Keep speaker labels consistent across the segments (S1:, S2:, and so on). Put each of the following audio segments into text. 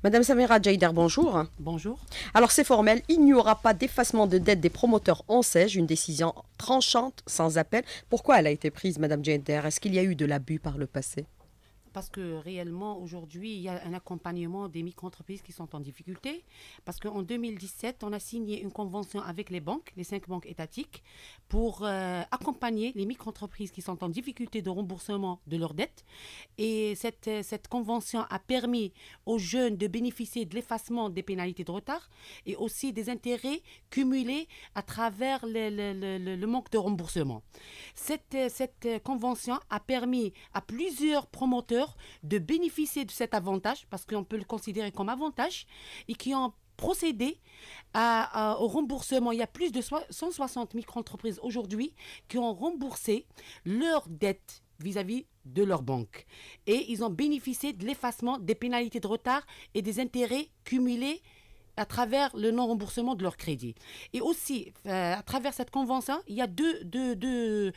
S1: Madame Samira Djaider, bonjour.
S2: Bonjour.
S1: Alors c'est formel, il n'y aura pas d'effacement de dette des promoteurs en SEJ, une décision tranchante, sans appel. Pourquoi elle a été prise, Madame Djaider? Est-ce qu'il y a eu de l'abus par le passé?
S2: Parce que réellement, aujourd'hui, il y a un accompagnement des micro-entreprises qui sont en difficulté. Parce qu'en 2017, on a signé une convention avec les banques, les 5 banques étatiques, pour accompagner les micro-entreprises qui sont en difficulté de remboursement de leurs dettes. Et cette convention a permis aux jeunes de bénéficier de l'effacement des pénalités de retard et aussi des intérêts cumulés à travers le manque de remboursement. Cette convention a permis à plusieurs promoteurs de bénéficier de cet avantage, parce qu'on peut le considérer comme avantage, et qui ont procédé au remboursement. Il y a plus de 160 micro-entreprises aujourd'hui qui ont remboursé leurs dettes vis-à-vis de leur banque. Et ils ont bénéficié de l'effacement des pénalités de retard et des intérêts cumulés à travers le non-remboursement de leur crédit. Et aussi, à travers cette convention, il y a deux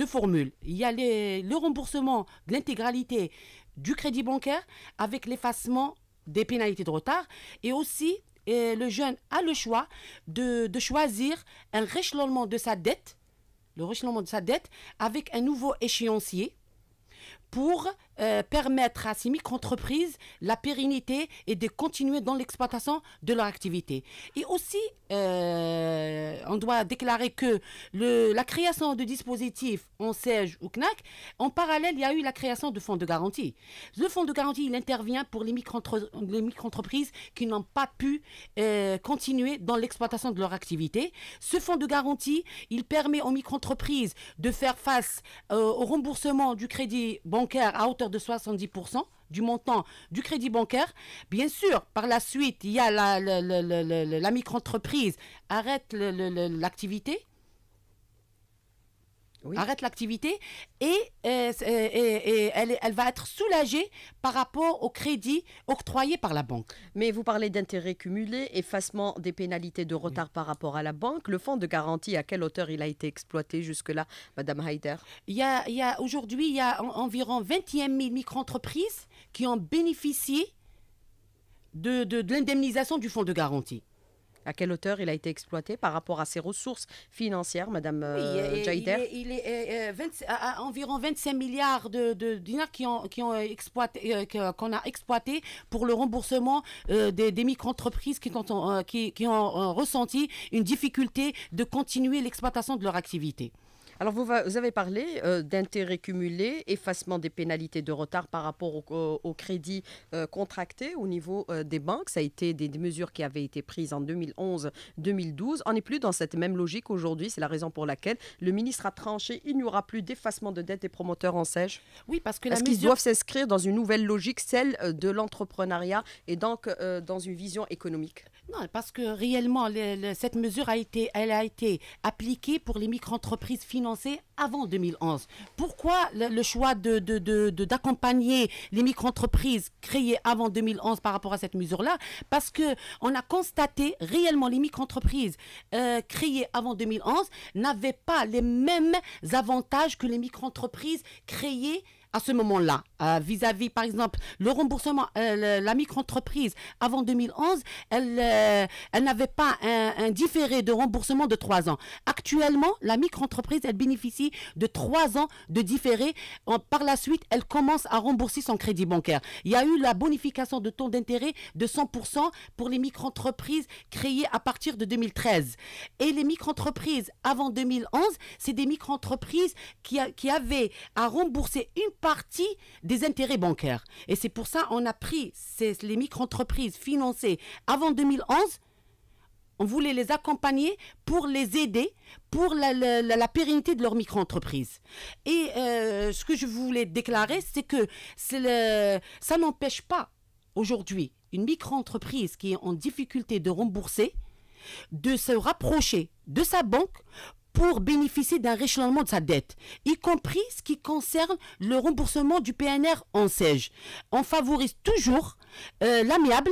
S2: formules. Il y a le remboursement de l'intégralité du crédit bancaire avec l'effacement des pénalités de retard. Et aussi, le jeune a le choix de choisir un rééchelonnement de sa dette, le rééchelonnement de sa dette avec un nouveau échéancier pour permettre à ces micro-entreprises la pérennité et de continuer dans l'exploitation de leur activité. Et aussi, on doit déclarer que la création de dispositifs en SEJ ou CNAC, en parallèle, il y a eu la création de fonds de garantie. Le fonds de garantie, il intervient pour les micro-entreprises qui n'ont pas pu continuer dans l'exploitation de leur activité. Ce fonds de garantie, il permet aux micro-entreprises de faire face au remboursement du crédit bancaire à hauteur de 70% du montant du crédit bancaire. Bien sûr, par la suite, il y a la micro-entreprise arrête l'activité. Oui. Arrête l'activité et elle va être soulagée par rapport au crédit octroyé par la banque.
S1: Mais vous parlez d'intérêts cumulés, effacement des pénalités de retard par rapport à la banque. Le fonds de garantie, à quelle hauteur il a été exploité jusque-là, Madame Haider?
S2: Aujourd'hui, il y a environ 21 000 micro-entreprises qui ont bénéficié de l'indemnisation du fonds de garantie.
S1: À quelle hauteur il a été exploité par rapport à ses ressources financières, Madame Djaider?
S2: Il est à environ 25 milliards de dinars qu'on a exploité pour le remboursement des micro-entreprises qui ont ressenti une difficulté de continuer l'exploitation de leur activité.
S1: Alors, vous avez parlé d'intérêts cumulés, effacement des pénalités de retard par rapport au crédit contracté au niveau des banques. Ça a été des mesures qui avaient été prises en 2011-2012. On n'est plus dans cette même logique aujourd'hui. C'est la raison pour laquelle le ministre a tranché. Il n'y aura plus d'effacement de dette des promoteurs en SEJ.
S2: Oui, parce que
S1: Est-ce qu'ils doivent s'inscrire dans une nouvelle logique, celle de l'entrepreneuriat et donc dans une vision économique?
S2: Non, parce que réellement, cette mesure a été appliquée pour les micro-entreprises financées avant 2011. Pourquoi le choix d'accompagner les micro-entreprises créées avant 2011 par rapport à cette mesure-là? Parce qu'on a constaté réellement les micro-entreprises créées avant 2011 n'avaient pas les mêmes avantages que les micro-entreprises créées à ce moment-là, vis-à-vis, par exemple, le remboursement, la micro-entreprise avant 2011, elle n'avait pas un différé de remboursement de 3 ans. Actuellement, la micro-entreprise, elle bénéficie de 3 ans de différé. Par la suite, elle commence à rembourser son crédit bancaire. Il y a eu la bonification de taux d'intérêt de 100% pour les micro-entreprises créées à partir de 2013. Et les micro-entreprises avant 2011, c'est des micro-entreprises qui avaient à rembourser une partie des intérêts bancaires. Et c'est pour ça qu'on a pris les micro-entreprises financées avant 2011. On voulait les accompagner pour les aider pour la pérennité de leur micro-entreprise. Et ce que je voulais déclarer, c'est que ça n'empêche pas aujourd'hui une micro-entreprise qui est en difficulté de rembourser de se rapprocher de sa banque pour bénéficier d'un rééchelonnement de sa dette, y compris ce qui concerne le remboursement du PNR en SEJ. On favorise toujours l'amiable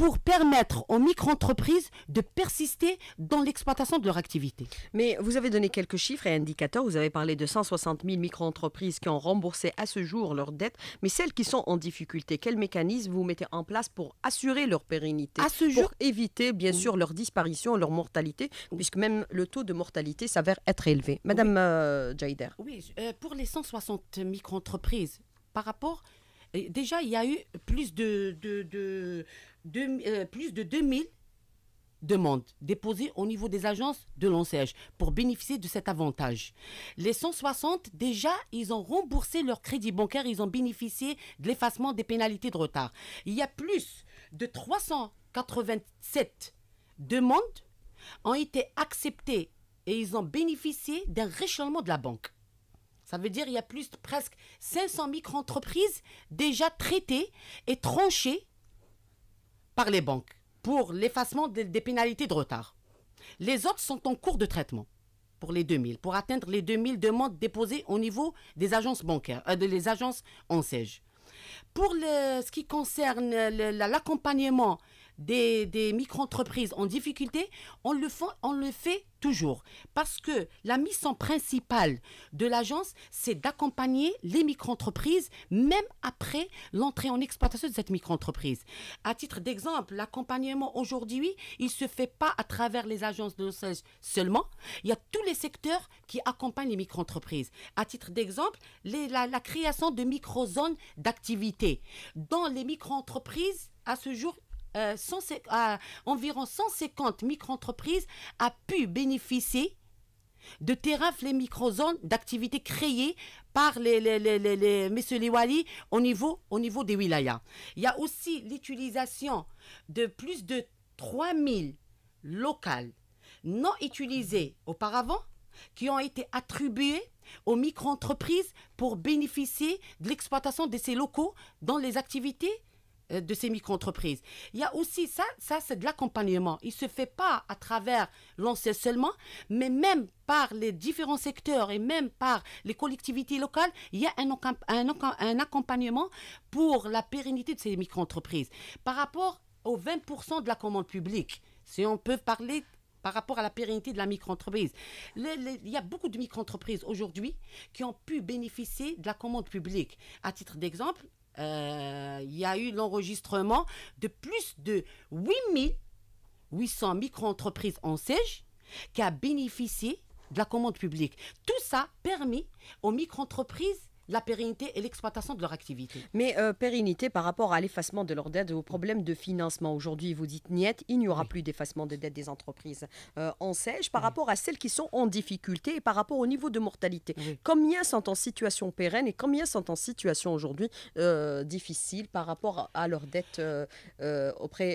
S2: pour permettre aux micro-entreprises de persister dans l'exploitation de leur activité.
S1: Mais vous avez donné quelques chiffres et indicateurs. Vous avez parlé de 160 000 micro-entreprises qui ont remboursé à ce jour leurs dettes. Mais celles qui sont en difficulté, quel mécanisme vous mettez en place pour assurer leur pérennité,
S2: À ce jour,
S1: pour éviter bien sûr leur disparition, leur mortalité, puisque même le taux de mortalité s'avère être élevé. Madame Jaider.
S2: oui, pour les 160 micro-entreprises, par rapport, déjà, il y a eu plus de 2000 demandes déposées au niveau des agences de l'ONCEJ pour bénéficier de cet avantage. Les 160, déjà, ils ont remboursé leur crédit bancaire, ils ont bénéficié de l'effacement des pénalités de retard. Il y a plus de 387 demandes ont été acceptées et ils ont bénéficié d'un réchelonnement de la banque. Ça veut dire qu'il y a presque 500 micro-entreprises déjà traitées et tranchées par les banques pour l'effacement des pénalités de retard. Les autres sont en cours de traitement pour les 2000, pour atteindre les 2000 demandes déposées au niveau des agences bancaires, des agences ONCEJ. Pour ce qui concerne l'accompagnement des micro-entreprises en difficulté, on le fait toujours. Parce que la mission principale de l'agence, c'est d'accompagner les micro-entreprises, même après l'entrée en exploitation de cette micro-entreprise. À titre d'exemple, l'accompagnement aujourd'hui, il ne se fait pas à travers les agences de l'ONCEJ seulement. Il y a tous les secteurs qui accompagnent les micro-entreprises. À titre d'exemple, la création de micro-zones d'activité. Dans les micro-entreprises, à ce jour, environ 150 micro-entreprises a pu bénéficier de terrains, les micro-zones d'activité créées par messieurs les Wali au niveau des wilayas. Il y a aussi l'utilisation de plus de 3000 locales non utilisées auparavant qui ont été attribuées aux micro-entreprises pour bénéficier de l'exploitation de ces locaux dans les activités de ces micro-entreprises. Il y a aussi ça c'est de l'accompagnement. Il ne se fait pas à travers l'ONCEJ seulement, mais même par les différents secteurs et même par les collectivités locales, il y a un accompagnement pour la pérennité de ces micro-entreprises. Par rapport aux 20% de la commande publique, si on peut parler par rapport à la pérennité de la micro-entreprise. Il y a beaucoup de micro-entreprises aujourd'hui qui ont pu bénéficier de la commande publique. À titre d'exemple, il y a eu l'enregistrement de plus de 8800 micro-entreprises en ONCEJ qui a bénéficié de la commande publique. Tout ça permet aux micro-entreprises la pérennité et l'exploitation de leur activité.
S1: Mais pérennité par rapport à l'effacement de leurs dettes, aux problèmes de financement. Aujourd'hui, vous dites niet, il n'y aura plus d'effacement des dettes des entreprises ONCEJ par rapport à celles qui sont en difficulté et par rapport au niveau de mortalité. Combien sont en situation pérenne et combien sont en situation aujourd'hui difficile par rapport à leurs dettes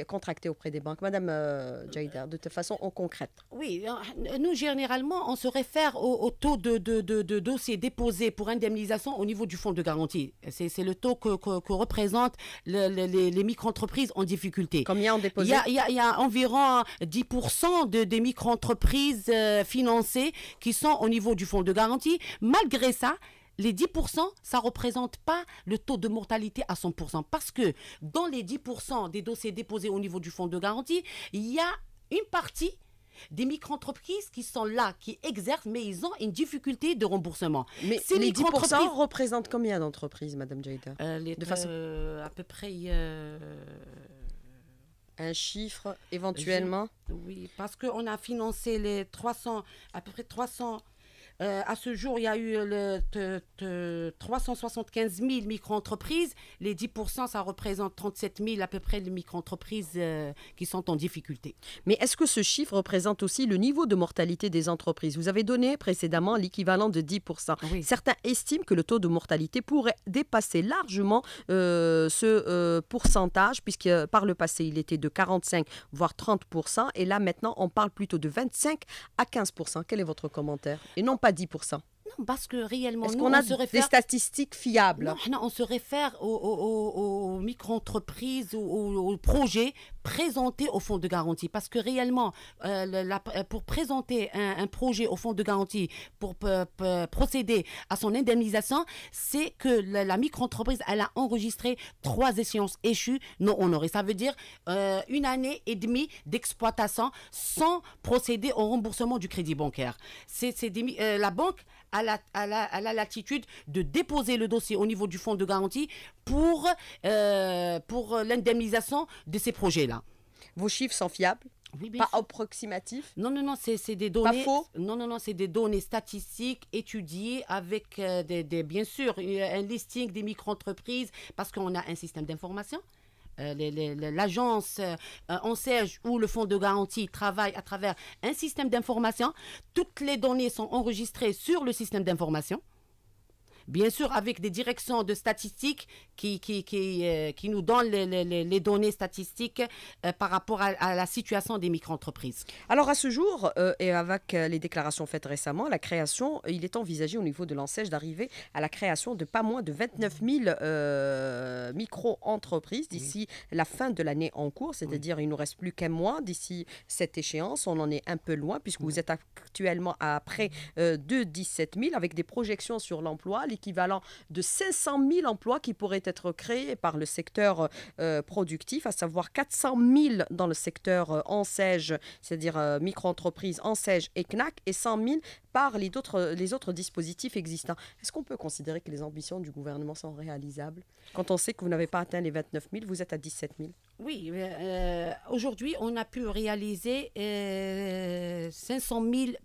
S1: contractées auprès des banques? Madame Jaider, de toute façon, en concrète.
S2: Oui, nous, généralement, on se réfère au taux de dossiers déposés pour indemnisation au niveau du fonds de garantie. C'est le taux que représentent les micro-entreprises en difficulté.
S1: Combien ont déposé?
S2: Il y a environ 10% des micro-entreprises financées qui sont au niveau du fonds de garantie. Malgré ça, les 10%, ça ne représente pas le taux de mortalité à 100%. Parce que dans les 10% des dossiers déposés au niveau du fonds de garantie, il y a une partie des micro-entreprises qui sont là, qui exercent, mais ils ont une difficulté de remboursement.
S1: Mais ces les 10% représentent combien d'entreprises, Madame Jaider?
S2: À peu près...
S1: un chiffre, éventuellement?
S2: Oui, parce qu'on a financé à peu près 300... à ce jour, il y a eu 375 000 micro-entreprises. Les 10%, ça représente 37 000 à peu près de micro-entreprises qui sont en difficulté.
S1: Mais est-ce que ce chiffre représente aussi le niveau de mortalité des entreprises? Vous avez donné précédemment l'équivalent de 10%.
S2: Oui.
S1: Certains estiment que le taux de mortalité pourrait dépasser largement ce pourcentage, puisque par le passé, il était de 45 voire 30%. Et là, maintenant, on parle plutôt de 25 à 15%. Quel est votre commentaire? Et non pas 10%.
S2: Non, parce que réellement,
S1: est-ce qu'on a des statistiques fiables?
S2: Non, on se réfère aux micro-entreprises, aux projets présenter au fonds de garantie. Parce que réellement, pour présenter un projet au fonds de garantie, pour procéder à son indemnisation, c'est que la micro-entreprise, elle a enregistré 3 échéances échues non honorées. Ça veut dire 1 année et demie d'exploitation sans procéder au remboursement du crédit bancaire. La banque a la latitude de déposer le dossier au niveau du fonds de garantie pour l'indemnisation de ces projets-là.
S1: Vos chiffres sont fiables?
S2: Oui,
S1: pas approximatifs?
S2: Non, c'est des données.
S1: Pas faux?
S2: Non, c'est des données statistiques étudiées avec bien sûr un listing des micro-entreprises parce qu'on a un système d'information. L'agence ANSEJ ou le fonds de garantie travaille à travers un système d'information. Toutes les données sont enregistrées sur le système d'information. Bien sûr, avec des directions de statistiques qui nous donnent les données statistiques par rapport à la situation des micro-entreprises.
S1: Alors, à ce jour, et avec les déclarations faites récemment, il est envisagé au niveau de l'ANSEJ d'arriver à la création de pas moins de 29 000 micro-entreprises d'ici la fin de l'année en cours, c'est-à-dire il ne nous reste plus qu'un mois d'ici cette échéance. On en est un peu loin puisque vous êtes actuellement à près de 17 000 avec des projections sur l'emploi, l'équivalent de 500 000 emplois qui pourraient être créés par le secteur productif, à savoir 400 000 dans le secteur ANSEJ, c'est-à-dire micro-entreprises ANSEJ et CNAC, et 100 000 par les autres dispositifs existants. Est-ce qu'on peut considérer que les ambitions du gouvernement sont réalisables quand on sait que vous n'avez pas atteint les 29 000, vous êtes à 17 000?
S2: Oui, aujourd'hui, on a pu réaliser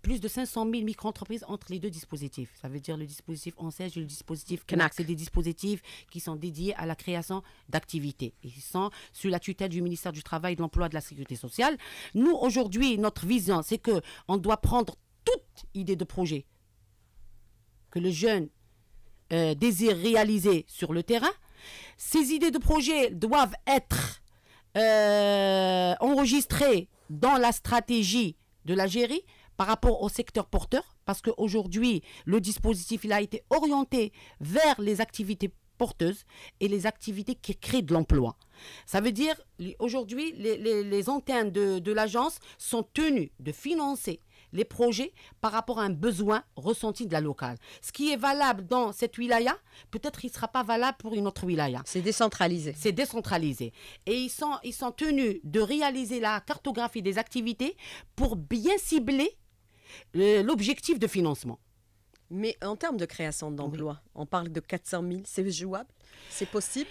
S2: plus de 500 000 micro-entreprises entre les deux dispositifs. Ça veut dire le dispositif ANSEJ et le dispositif CNAC. C'est des dispositifs qui sont dédiés à la création d'activités. Ils sont sous la tutelle du ministère du Travail, de l'Emploi et de la Sécurité sociale. Nous, aujourd'hui, notre vision, c'est qu'on doit prendre toute idée de projet que le jeune désire réaliser sur le terrain. Ces idées de projet doivent être enregistrées dans la stratégie de la GERI par rapport au secteur porteur, parce qu'aujourd'hui, le dispositif il a été orienté vers les activités porteuses et les activités qui créent de l'emploi. Ça veut dire, aujourd'hui, les antennes de l'agence sont tenues de financer les projets par rapport à un besoin ressenti de la locale. Ce qui est valable dans cette wilaya, peut-être il ne sera pas valable pour une autre wilaya.
S1: C'est décentralisé.
S2: C'est décentralisé. Et ils sont tenus de réaliser la cartographie des activités pour bien cibler l'objectif de financement.
S1: Mais en termes de création d'emplois, on parle de 400 000, c'est jouable? C'est possible?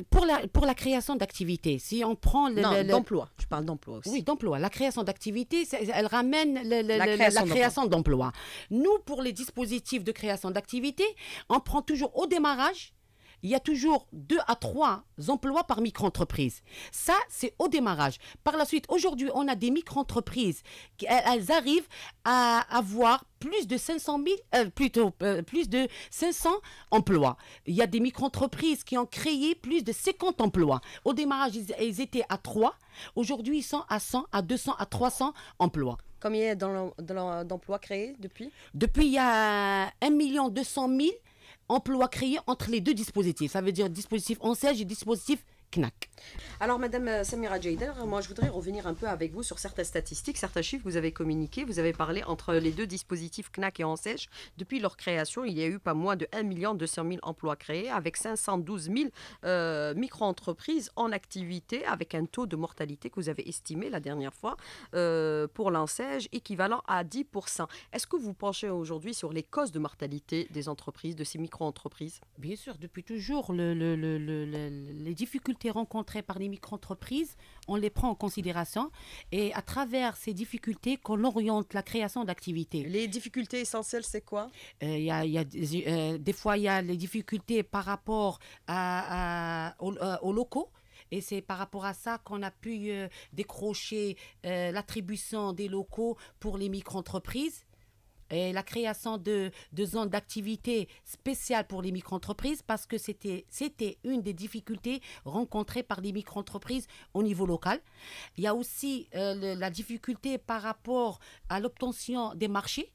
S2: Pour la création d'activités, si on prend...
S1: d'emploi. Je parle d'emploi aussi.
S2: Oui, d'emploi. La création d'activités, elle ramène la création d'emploi. Nous, pour les dispositifs de création d'activités, on prend toujours au démarrage, il y a toujours 2 à 3 emplois par micro-entreprise. Ça, c'est au démarrage. Par la suite, aujourd'hui, on a des micro-entreprises qui elles arrivent à avoir plus de 500 emplois. Il y a des micro-entreprises qui ont créé plus de 50 emplois. Au démarrage, ils étaient à 3. Aujourd'hui, ils sont à 100, à 200, à 300 emplois.
S1: Combien d'emplois créés depuis?
S2: Depuis, il y a 1 200 000 emplois créés entre les deux dispositifs. Ça veut dire dispositif ANSEJ et dispositif CNAC.
S1: Alors, Madame Samira Jaider, moi, je voudrais revenir un peu avec vous sur certaines statistiques, certains chiffres que vous avez communiqués. Vous avez parlé entre les deux dispositifs CNAC et ANSEJ. Depuis leur création, il y a eu pas moins de 1 200 000 emplois créés, avec 512 000 micro-entreprises en activité, avec un taux de mortalité que vous avez estimé la dernière fois pour l'ANSEJ, équivalent à 10%. Est-ce que vous penchez aujourd'hui sur les causes de mortalité des entreprises, de ces micro-entreprises?
S2: Bien sûr, depuis toujours, les difficultés rencontrées par les micro-entreprises, on les prend en considération et à travers ces difficultés qu'on oriente la création d'activités.
S1: Les difficultés essentielles, c'est quoi?
S2: Des fois, il y a les difficultés par rapport aux locaux. Et c'est par rapport à ça qu'on a pu décrocher l'attribution des locaux pour les micro-entreprises. Et la création de zones d'activité spéciales pour les micro-entreprises parce que c'était une des difficultés rencontrées par les micro-entreprises au niveau local. Il y a aussi la difficulté par rapport à l'obtention des marchés.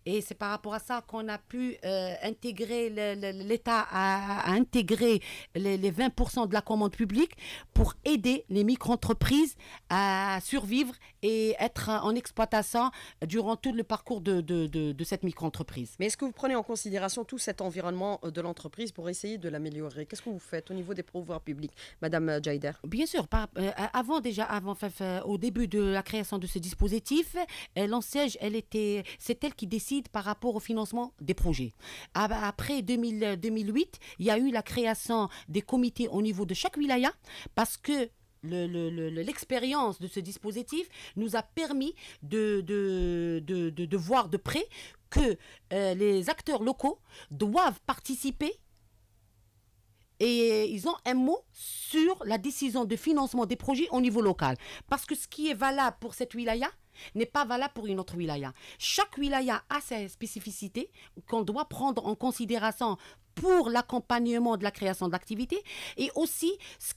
S2: Et c'est par rapport à ça qu'on a pu intégrer, l'État a intégré les 20% de la commande publique pour aider les micro-entreprises à survivre et être en exploitation durant tout le parcours de cette micro-entreprise.
S1: Mais est-ce que vous prenez en considération tout cet environnement de l'entreprise pour essayer de l'améliorer? Qu'est-ce que vous faites au niveau des pouvoirs publics, Madame Jaider?
S2: Bien sûr, au début de la création de ce dispositif, l'ANSEJ, c'est elle qui décide par rapport au financement des projets. Après 2008, il y a eu la création des comités au niveau de chaque wilaya parce que l'expérience de ce dispositif nous a permis de voir de près que les acteurs locaux doivent participer et ils ont un mot sur la décision de financement des projets au niveau local. Parce que ce qui est valable pour cette wilaya n'est pas valable pour une autre wilaya. Chaque wilaya a ses spécificités qu'on doit prendre en considération pour l'accompagnement de la création d'activités et aussi ce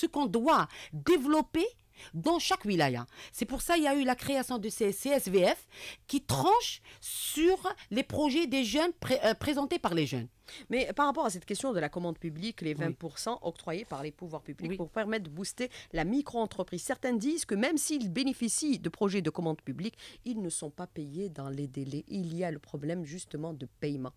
S2: qu'on doit développer dans chaque wilaya. C'est pour ça qu'il y a eu la création de ces CSVF qui tranchent sur les projets des jeunes présentés par les jeunes.
S1: Mais par rapport à cette question de la commande publique, les 20% octroyés par les pouvoirs publics pour permettre de booster la micro-entreprise, certains disent que même s'ils bénéficient de projets de commande publique, ils ne sont pas payés dans les délais. Il y a le problème justement de paiement.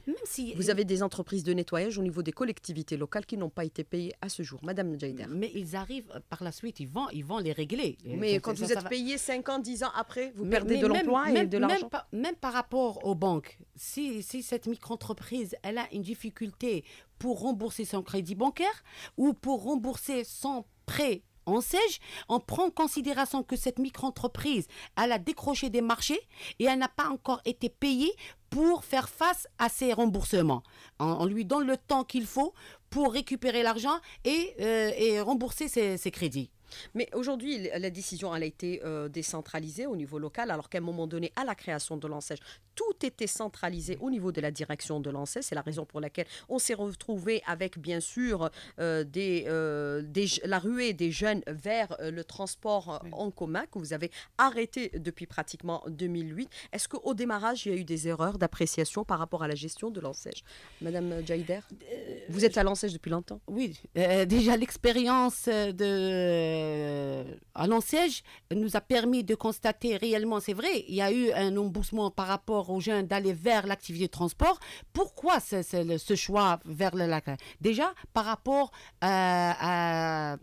S2: Même si
S1: vous avez des entreprises de nettoyage au niveau des collectivités locales qui n'ont pas été payées à ce jour. Madame Jaider.
S2: Mais ils arrivent par la suite, ils vont les régler.
S1: Mais quand vous êtes payé 5 ans, 10 ans après, vous perdez de l'emploi et de l'argent.
S2: Même par rapport aux banques, si cette micro-entreprise, elle a une difficulté pour rembourser son crédit bancaire ou pour rembourser son prêt ANSEJ, on prend en considération que cette micro-entreprise, elle a décroché des marchés et elle n'a pas encore été payée pour faire face à ces remboursements. On lui donne le temps qu'il faut pour récupérer l'argent et rembourser ses crédits.
S1: Mais aujourd'hui, la décision elle a été décentralisée au niveau local, alors qu'à un moment donné, à la création de l'ANSEJ, tout était centralisé au niveau de la direction de l'ANSEJ. C'est la raison pour laquelle on s'est retrouvé avec, bien sûr, la ruée des jeunes vers le transport en commun, que vous avez arrêté depuis pratiquement 2008. Est-ce qu'au démarrage, il y a eu des erreurs d'appréciation par rapport à la gestion de l'ANSEJ? Madame Jaider, vous êtes à l'ANSEJ depuis longtemps?
S2: Oui, déjà l'expérience à l'ANSEJ nous a permis de constater réellement, c'est vrai, il y a eu un embourssement par rapport aux jeunes d'aller vers l'activité de transport. Pourquoi ce choix vers déjà par rapport à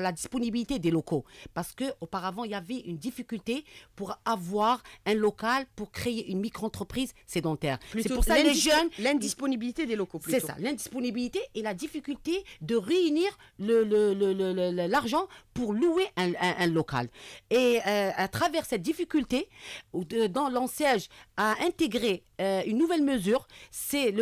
S2: la disponibilité des locaux, parce qu'auparavant il y avait une difficulté pour avoir un local pour créer une micro-entreprise sédentaire. C'est pour ça les jeunes...
S1: L'indisponibilité des locaux, plutôt.
S2: C'est ça, l'indisponibilité et la difficulté de réunir l'argent pour louer un local. Et à travers cette difficulté, dans l'ANSEJ a intégré une nouvelle mesure, c'est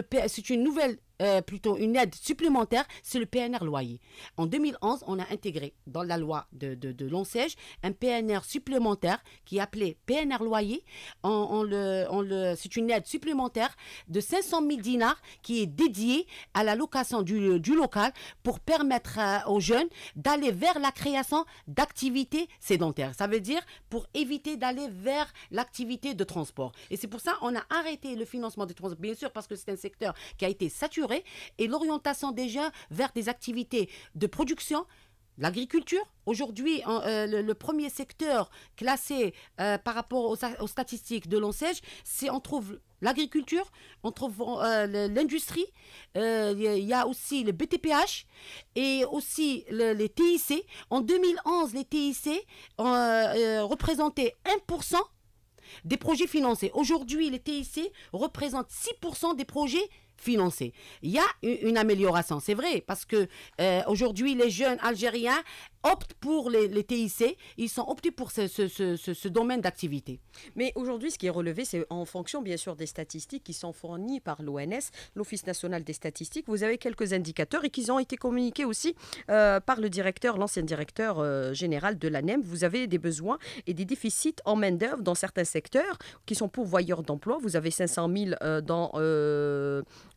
S2: une nouvelle plutôt une aide supplémentaire, c'est le PNR loyer. En 2011, on a intégré dans la loi de l'ANSEJ un PNR supplémentaire qui est appelé PNR loyer. C'est une aide supplémentaire de 500 000 dinars qui est dédiée à la location du local pour permettre aux jeunes d'aller vers la création d'activités sédentaires. Ça veut dire pour éviter d'aller vers l'activité de transport. Et c'est pour ça qu'on a arrêté le financement des transports, bien sûr, parce que c'est un secteur qui a été saturé, et l'orientation des jeunes vers des activités de production, l'agriculture. Aujourd'hui, le premier secteur classé par rapport aux statistiques de l'ANSEJ, on trouve l'agriculture, on trouve l'industrie, il y a aussi le BTPH et aussi les TIC. En 2011, les TIC représentaient 1% des projets financés. Aujourd'hui, les TIC représentent 6% des projets financés. Il y a une amélioration, c'est vrai, parce que aujourd'hui, les jeunes Algériens optent pour les TIC, ils sont optés pour ce domaine d'activité.
S1: Mais aujourd'hui, ce qui est relevé, c'est en fonction, bien sûr, des statistiques qui sont fournies par l'ONS, l'Office national des statistiques. Vous avez quelques indicateurs et qui ont été communiqués aussi par l'ancien directeur général de l'ANEM. Vous avez des besoins et des déficits en main-d'œuvre dans certains secteurs qui sont pourvoyeurs d'emplois. Vous avez 500 000 dans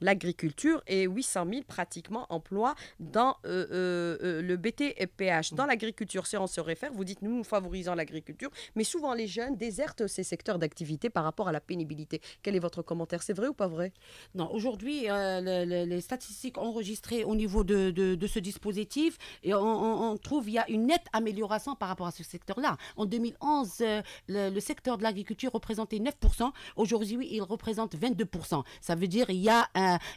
S1: l'agriculture et 800 000 pratiquement emplois dans le BTPH. Dans l'agriculture, si on se réfère, vous dites nous favorisons l'agriculture, mais souvent les jeunes désertent ces secteurs d'activité par rapport à la pénibilité. Quel est votre commentaire? C'est vrai ou pas vrai?
S2: Non, aujourd'hui, les statistiques enregistrées au niveau de ce dispositif, et on trouve qu'il y a une nette amélioration par rapport à ce secteur-là. En 2011, le secteur de l'agriculture représentait 9%. Aujourd'hui, il représente 22%. Ça veut dire qu'il y a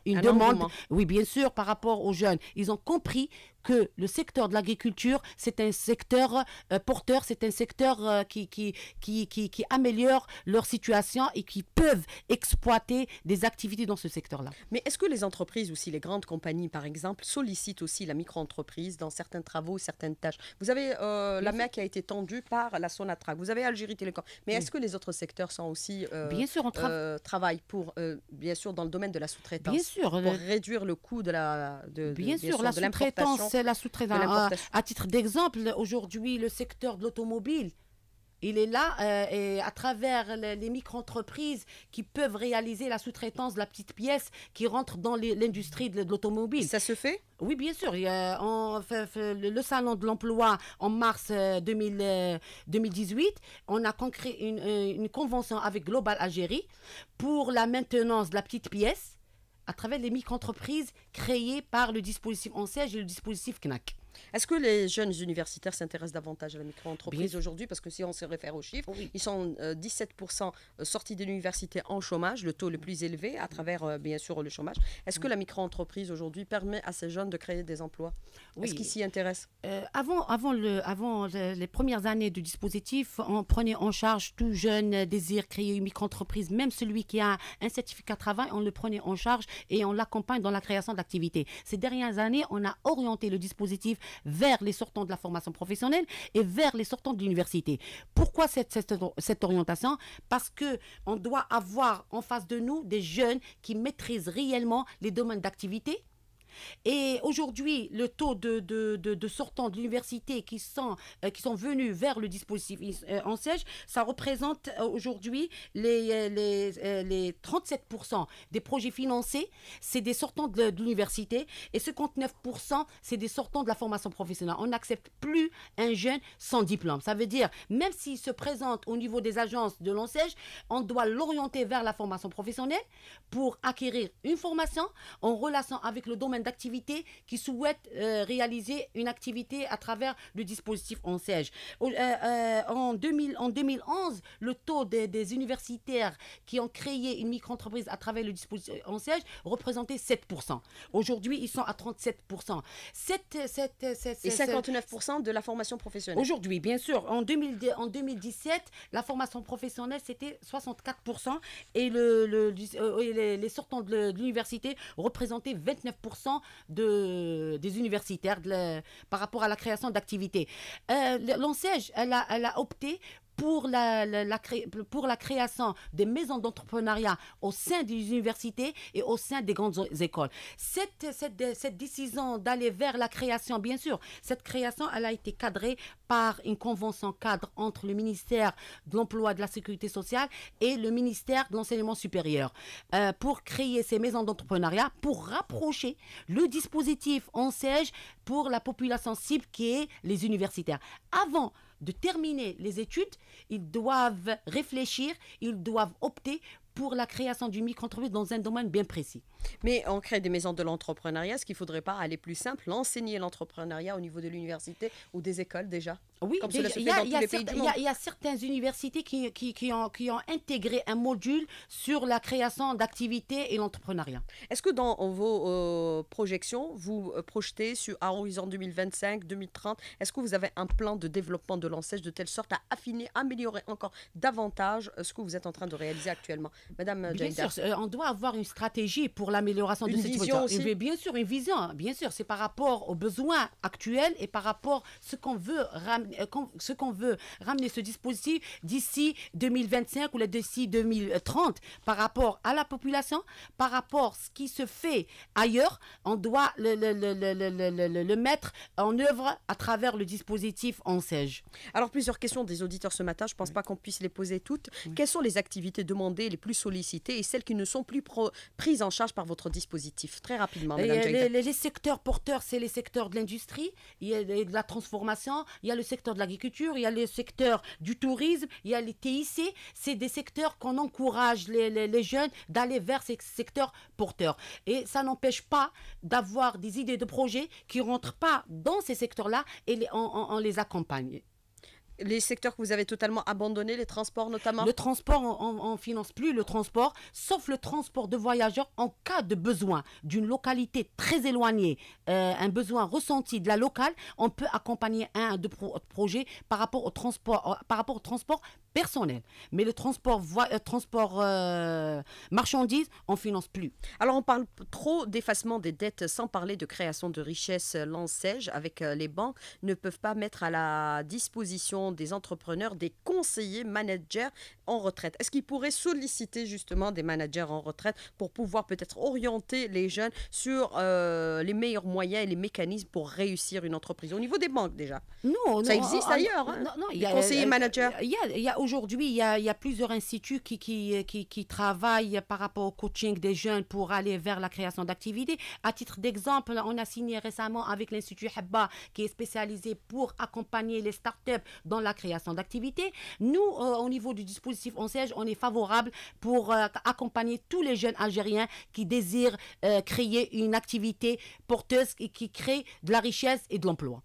S2: une demande.
S1: Engouement.
S2: Oui, bien sûr, par rapport aux jeunes. Ils ont compris que le secteur de l'agriculture, c'est un secteur porteur, c'est un secteur qui améliore leur situation et qui peuvent exploiter des activités dans ce secteur-là.
S1: Mais est-ce que les entreprises, aussi les grandes compagnies par exemple, sollicitent aussi la micro-entreprise dans certains travaux, certaines tâches? Vous avez la main qui a été tendue par la Sonatrach, vous avez Algérie Télécom, mais est-ce que les autres secteurs sont aussi
S2: Bien sûr, on
S1: travaillent pour, bien sûr, dans le domaine de la sous-traitance,
S2: bien sûr,
S1: pour réduire le coût de la
S2: bien sûr, la
S1: de l'importation?
S2: sous-traitance, c'est la sous-traitance. À titre d'exemple, aujourd'hui, le secteur de l'automobile, il est là et à travers les micro-entreprises qui peuvent réaliser la sous-traitance de la petite pièce qui rentre dans l'industrie de l'automobile.
S1: Ça se fait?
S2: Oui, bien sûr. Le salon de l'emploi en mars 2018, on a concrétisé une convention avec Global Algérie pour la maintenance de la petite pièce à travers les micro-entreprises créées par le dispositif ONSEJ et le dispositif CNAC.
S1: Est-ce que les jeunes universitaires s'intéressent davantage à la micro-entreprise aujourd'hui? Parce que si on se réfère aux chiffres,
S2: Oui.
S1: ils sont 17% sortis de l'université en chômage, le taux le plus élevé à travers, bien sûr, le chômage. Est-ce que la micro-entreprise aujourd'hui permet à ces jeunes de créer des emplois?
S2: Oui.
S1: Est-ce qu'ils s'y intéressent?
S2: Avant les premières années du dispositif, on prenait en charge tout jeune désir créer une micro-entreprise, même celui qui a un certificat de travail, on le prenait en charge et on l'accompagne dans la création d'activités. Ces dernières années, on a orienté le dispositif vers les sortants de la formation professionnelle et vers les sortants de l'université. Pourquoi cette orientation? Parce qu'on doit avoir en face de nous des jeunes qui maîtrisent réellement les domaines d'activité. Et aujourd'hui, le taux de sortants de l'université qui sont venus vers le dispositif ONSEJ, ça représente aujourd'hui les 37% des projets financés, c'est des sortants de l'université et 59%, c'est des sortants de la formation professionnelle. On n'accepte plus un jeune sans diplôme. Ça veut dire, même s'il se présente au niveau des agences de l'ONSEJ, on doit l'orienter vers la formation professionnelle pour acquérir une formation en relation avec le domaine d'activité qui souhaitent réaliser une activité à travers le dispositif ONSEJ. En 2011, le taux des universitaires qui ont créé une micro-entreprise à travers le dispositif ONSEJ représentait 7%. Aujourd'hui, ils sont à 37%.
S1: Et 59% de la formation professionnelle?
S2: Aujourd'hui, bien sûr. En 2017, la formation professionnelle, c'était 64% et les sortants de l'université représentaient 29% des universitaires par rapport à la création d'activités. L'ONSEJ, elle a opté pour la création des maisons d'entrepreneuriat au sein des universités et au sein des grandes écoles. Cette décision d'aller vers la création, bien sûr, cette création, elle a été cadrée par une convention cadre entre le ministère de l'Emploi et de la Sécurité sociale et le ministère de l'Enseignement supérieur pour créer ces maisons d'entrepreneuriat, pour rapprocher le dispositif ONSEJ pour la population cible qui est les universitaires. Avant de terminer les études, ils doivent réfléchir, ils doivent opter pour la création d'une micro-entreprise dans un domaine bien précis.
S1: Mais on crée des maisons de l'entrepreneuriat, est-ce qu'il ne faudrait pas aller plus simple, enseigner l'entrepreneuriat au niveau de l'université ou des écoles déjà?
S2: Oui,
S1: comme cela se fait dans tous les pays du monde.
S2: Il y a certaines universités qui ont intégré un module sur la création d'activités et l'entrepreneuriat.
S1: Est-ce que dans vos projections, vous projetez à horizon 2025, 2030, est-ce que vous avez un plan de développement de l'ONSEJ de telle sorte à affiner, améliorer encore davantage ce que vous êtes en train de réaliser actuellement? Madame
S2: Bien
S1: Jaïda.
S2: sûr, on doit avoir une stratégie pour l'amélioration de cette
S1: vision aussi.
S2: Bien sûr, une vision. Bien sûr, c'est par rapport aux besoins actuels et par rapport à ce qu'on veut ramener ce dispositif d'ici 2025 ou d'ici 2030 par rapport à la population, par rapport à ce qui se fait ailleurs. On doit le mettre en œuvre à travers le dispositif ONSEJ.
S1: Alors, plusieurs questions des auditeurs ce matin. Je ne pense pas qu'on puisse les poser toutes. Quelles sont les activités demandées les plus sollicitées et celles qui ne sont plus prises en charge par par votre dispositif? Très rapidement,
S2: Et
S1: Madame Jaïda.
S2: les secteurs porteurs, c'est les secteurs de l'industrie, il y a de la transformation, il y a le secteur de l'agriculture, il y a le secteur du tourisme, il y a les TIC. C'est des secteurs qu'on encourage les jeunes d'aller vers ces secteurs porteurs. Et ça n'empêche pas d'avoir des idées de projets qui ne rentrent pas dans ces secteurs-là et on les accompagne.
S1: Les secteurs que vous avez totalement abandonnés, les transports notamment?
S2: Le transport, on ne finance plus le transport, sauf le transport de voyageurs en cas de besoin d'une localité très éloignée, un besoin ressenti de la locale, on peut accompagner un de projets par rapport au transport personnel. Mais le transport marchandises, on ne finance plus.
S1: Alors, on parle trop d'effacement des dettes sans parler de création de richesses. L'ANSEJ, avec les banques, ne peuvent pas mettre à la disposition des entrepreneurs des conseillers managers en retraite. Est-ce qu'ils pourraient solliciter justement des managers en retraite pour pouvoir peut-être orienter les jeunes sur les meilleurs moyens et les mécanismes pour réussir une entreprise? Au niveau des banques déjà.
S2: Non,
S1: Ça existe ailleurs, hein?
S2: Non,
S1: Les conseillers managers.
S2: Aujourd'hui, il y a plusieurs instituts qui travaillent par rapport au coaching des jeunes pour aller vers la création d'activités. À titre d'exemple, on a signé récemment avec l'Institut Habba, qui est spécialisé pour accompagner les startups dans la création d'activités. Nous, au niveau du dispositif ANSEJ, on est favorable pour accompagner tous les jeunes Algériens qui désirent créer une activité porteuse et qui crée de la richesse et de l'emploi.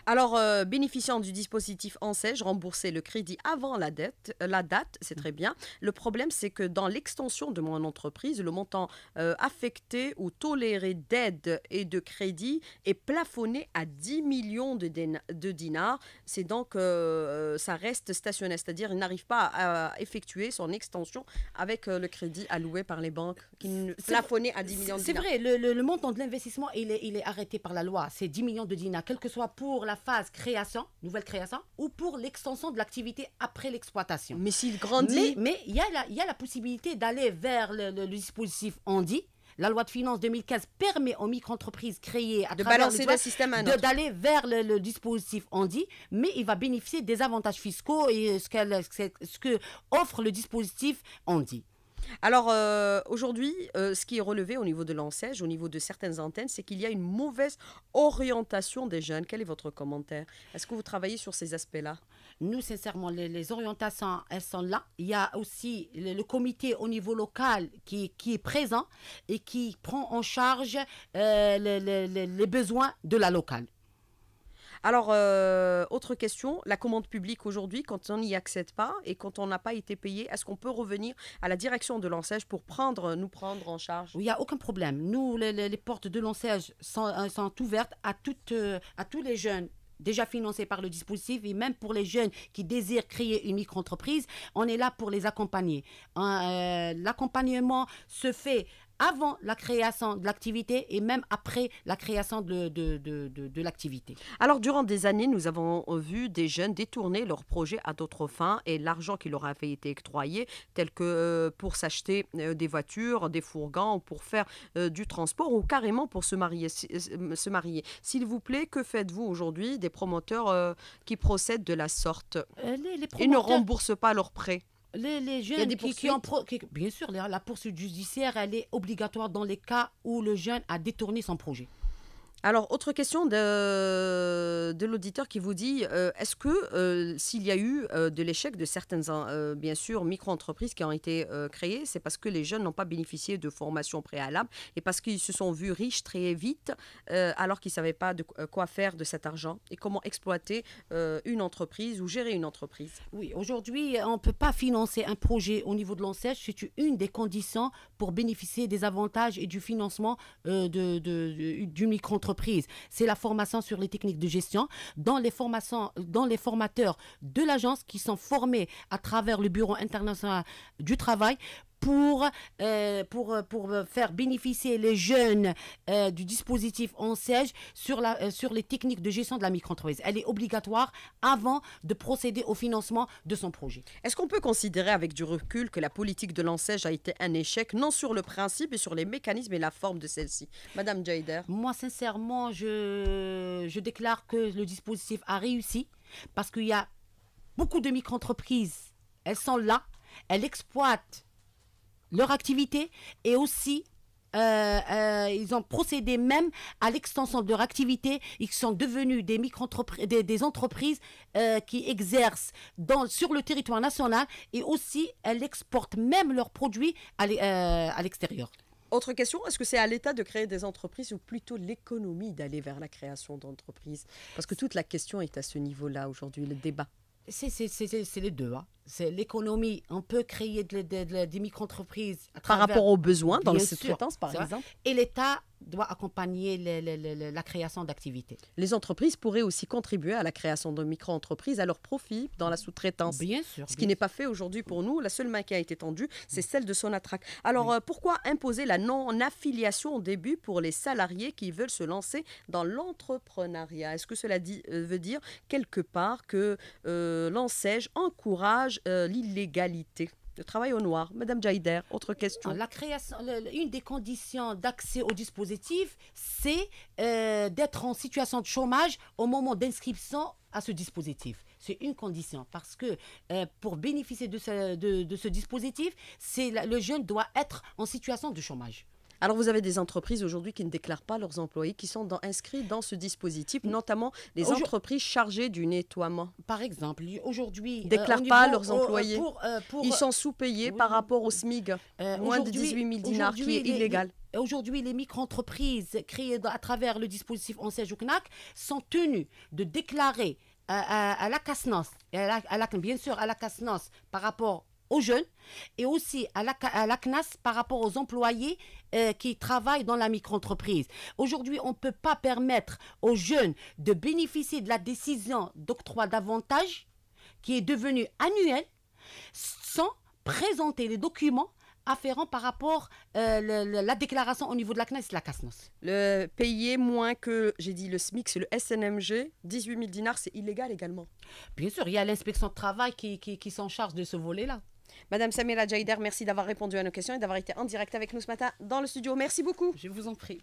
S1: Alors, bénéficiant du dispositif ANSEJ, rembourser le crédit avant la date, c'est très bien. Le problème, c'est que dans l'extension de mon entreprise, le montant affecté ou toléré d'aide et de crédit est plafonné à 10 millions de dinars. C'est donc, ça reste stationnaire, c'est-à-dire il n'arrive pas à effectuer son extension avec le crédit alloué par les banques, qui est plafonné à 10 millions de dinars.
S2: C'est vrai, le montant de l'investissement, il est arrêté par la loi. C'est 10 millions de dinars, quel que soit pour la phase nouvelle création, ou pour l'extension de l'activité après l'exploitation.
S1: Mais s'il grandit...
S2: Mais il y a la possibilité d'aller vers le dispositif ANDI. La loi de finances 2015 permet aux micro-entreprises créées à travers
S1: balancer le système à un autre.
S2: d'aller vers le dispositif ANDI, mais il va bénéficier des avantages fiscaux et ce que offre le dispositif ANDI.
S1: Alors, aujourd'hui, ce qui est relevé au niveau de l'ANSEJ, au niveau de certaines antennes, c'est qu'il y a une mauvaise orientation des jeunes. Quel est votre commentaire? Est-ce que vous travaillez sur ces aspects-là?
S2: Nous, sincèrement, les orientations, elles sont là. Il y a aussi le comité au niveau local qui est présent et qui prend en charge les besoins de la locale.
S1: Alors, autre question, la commande publique aujourd'hui, quand on n'y accède pas et quand on n'a pas été payé, est-ce qu'on peut revenir à la direction de l'ANSEJ pour nous prendre en charge?
S2: Il n'y a aucun problème. Nous, les portes de l'ANSEJ sont ouvertes à tous les jeunes déjà financés par le dispositif et même pour les jeunes qui désirent créer une micro-entreprise. On est là pour les accompagner. L'accompagnement se fait avant la création de l'activité et même après la création de l'activité.
S1: Alors, durant des années, nous avons vu des jeunes détourner leurs projets à d'autres fins et l'argent qui leur avait été octroyé, tel que pour s'acheter des voitures, des fourgons, ou pour faire du transport ou carrément pour se marier. S'il vous plaît, que faites-vous aujourd'hui des promoteurs qui procèdent de la sorte? Ils ne remboursent pas leurs prêts.
S2: Les jeunes bien sûr, la poursuite judiciaire, elle est obligatoire dans les cas où le jeune a détourné son projet.
S1: Alors, autre question de l'auditeur qui vous dit, est-ce que s'il y a eu de l'échec de certaines, bien sûr, micro-entreprises qui ont été créées, c'est parce que les jeunes n'ont pas bénéficié de formation préalable et parce qu'ils se sont vus riches très vite alors qu'ils ne savaient pas quoi faire de cet argent et comment exploiter une entreprise ou gérer une entreprise?
S2: Oui, aujourd'hui, on ne peut pas financer un projet au niveau de l'ANSEJ. C'est une des conditions pour bénéficier des avantages et du financement du micro-entreprise. C'est la formation sur les techniques de gestion dans les formateurs de l'agence qui sont formés à travers le Bureau international du travail pour faire bénéficier les jeunes du dispositif ANSEJ sur les techniques de gestion de la micro-entreprise. Elle est obligatoire avant de procéder au financement de son projet.
S1: Est-ce qu'on peut considérer avec du recul que la politique de l'ANSEJ a été un échec, non sur le principe, mais sur les mécanismes et la forme de celle-ci? Madame Jaïder.
S2: Moi, sincèrement, je déclare que le dispositif a réussi parce qu'il y a beaucoup de micro-entreprises. Elles sont là, elles exploitent leur activité et aussi ils ont procédé même à l'extension de leur activité. Ils sont devenus des micro-entreprises, des entreprises qui exercent sur le territoire national et aussi elles exportent même leurs produits à l'extérieur.
S1: Autre question, est-ce que c'est à l'État de créer des entreprises ou plutôt l'économie d'aller vers la création d'entreprises? Parce que toute la question est à ce niveau-là aujourd'hui, le débat.
S2: C'est les deux. Hein. C'est l'économie. On peut créer des micro-entreprises
S1: par rapport aux besoins dans la
S2: Bien sûr,
S1: sous-traitance, par
S2: c'est vrai.
S1: exemple.
S2: Et l'État doit accompagner la création d'activités.
S1: Les entreprises pourraient aussi contribuer à la création de micro-entreprises à leur profit dans la sous-traitance.
S2: Bien sûr.
S1: Ce qui n'est pas fait aujourd'hui pour nous. La seule main qui a été tendue, c'est celle de Sonatrach. Alors, pourquoi imposer la non-affiliation au début pour les salariés qui veulent se lancer dans l'entrepreneuriat? Est-ce que cela veut dire quelque part que l'ANSEJ encourage l'illégalité? Le travail au noir. Madame Jaïder, autre question.
S2: La création, une des conditions d'accès au dispositif, c'est d'être en situation de chômage au moment d'inscription à ce dispositif. C'est une condition parce que pour bénéficier de ce dispositif, le jeune doit être en situation de chômage.
S1: Alors, vous avez des entreprises aujourd'hui qui ne déclarent pas leurs employés, qui sont inscrits dans ce dispositif, notamment les entreprises chargées du nettoiement.
S2: Par exemple, aujourd'hui...
S1: Ils ne déclarent pas leurs employés. Ils sont sous-payés par rapport au SMIG, moins de 18 000 dinars, qui est illégal.
S2: Aujourd'hui, les micro-entreprises créées à travers le dispositif ANSEJ ou CNAC sont tenues de déclarer à la CASNOS, bien sûr à la CASNOS par rapport aux jeunes et aussi à la CNAS par rapport aux employés qui travaillent dans la micro-entreprise. Aujourd'hui, on ne peut pas permettre aux jeunes de bénéficier de la décision d'octroi d'avantages qui est devenue annuelle sans présenter les documents afférents par rapport à la déclaration au niveau de la CNAS et de la CASNOS.
S1: Le payer moins que, j'ai dit le SMIC, c'est le SNMG, 18 000 dinars, c'est illégal également.
S2: Bien sûr, il y a l'inspection de travail qui s'en charge de ce volet-là.
S1: Madame Samira Jaïder, merci d'avoir répondu à nos questions et d'avoir été en direct avec nous ce matin dans le studio. Merci beaucoup.
S2: Je vous en prie.